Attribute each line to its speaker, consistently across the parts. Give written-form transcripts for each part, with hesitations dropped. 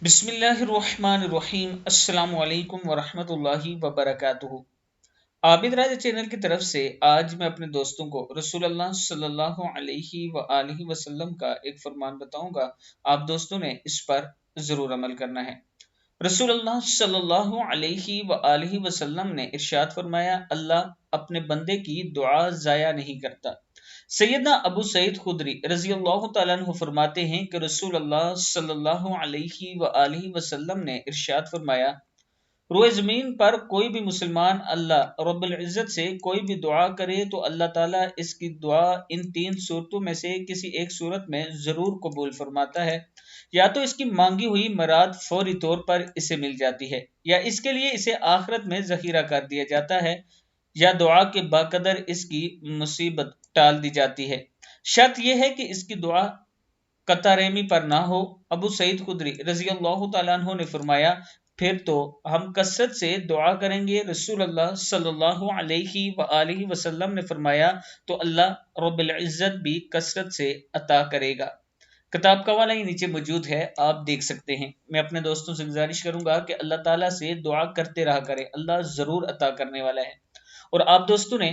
Speaker 1: بسم اللہ الرحمن الرحیم، السلام علیکم ورحمۃ اللہ وبرکاتہ۔ عابد راجہ چینل کی طرف سے آج میں اپنے دوستوں کو رسول اللہ صلی اللہ علیہ وآلہ وسلم کا ایک فرمان بتاؤں گا۔ آپ دوستوں نے اس پر ضرور عمل کرنا ہے۔ رسول اللہ صلی اللہ علیہ وآلہ وسلم نے ارشاد فرمایا، اللہ اپنے بندے کی دعا ضائع نہیں کرتا۔ سیدنا ابو سعید خدری رضی اللہ تعالیٰ عنہ فرماتے ہیں کہ رسول اللہ صلی اللہ علیہ وآلہ وسلم نے ارشاد فرمایا، روئے زمین پر کوئی بھی مسلمان اللہ رب العزت سے کوئی بھی دعا کرے تو اللہ تعالیٰ اس کی دعا ان تین صورتوں میں سے کسی ایک صورت میں ضرور قبول فرماتا ہے۔ یا تو اس کی مانگی ہوئی مراد فوری طور پر اسے مل جاتی ہے، یا اس کے لیے اسے آخرت میں ذخیرہ کر دیا جاتا ہے، یا دعا کے باقدر اس کی مصیبت ٹال دی جاتی ہے۔ شرط یہ ہے کہ اس کی دعا قطع رحمی پر نہ ہو۔ ابو سعید خدری رضی اللہ تعالیٰ عنہ نے فرمایا، پھر تو ہم کثرت سے دعا کریں گے۔ رسول اللہ صلی اللہ علیہ وآلہ وسلم نے فرمایا تو اللہ رب العزت بھی کثرت سے عطا کرے گا۔ کتاب کا حوالہ نیچے موجود ہے، آپ دیکھ سکتے ہیں۔ میں اپنے دوستوں سے گزارش کروں گا کہ اللہ تعالیٰ سے دعا کرتے رہا کریں، اللہ ضرور عطا کرنے والا ہے۔ اور آپ دوستوں نے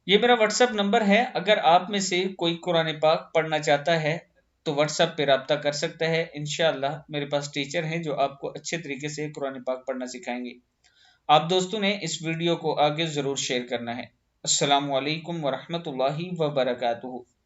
Speaker 1: یہ میرا واٹس ایپ نمبر ہے، اگر آپ میں سے کوئی قرآن پاک پڑھنا چاہتا ہے تو واٹس ایپ پہ رابطہ کر سکتا ہے۔ انشاءاللہ میرے پاس ٹیچر ہیں جو آپ کو اچھے طریقے سے قرآن پاک پڑھنا سکھائیں گے۔ آپ دوستوں نے اس ویڈیو کو آگے ضرور شیئر کرنا ہے۔ السلام علیکم ورحمۃ اللہ وبرکاتہ۔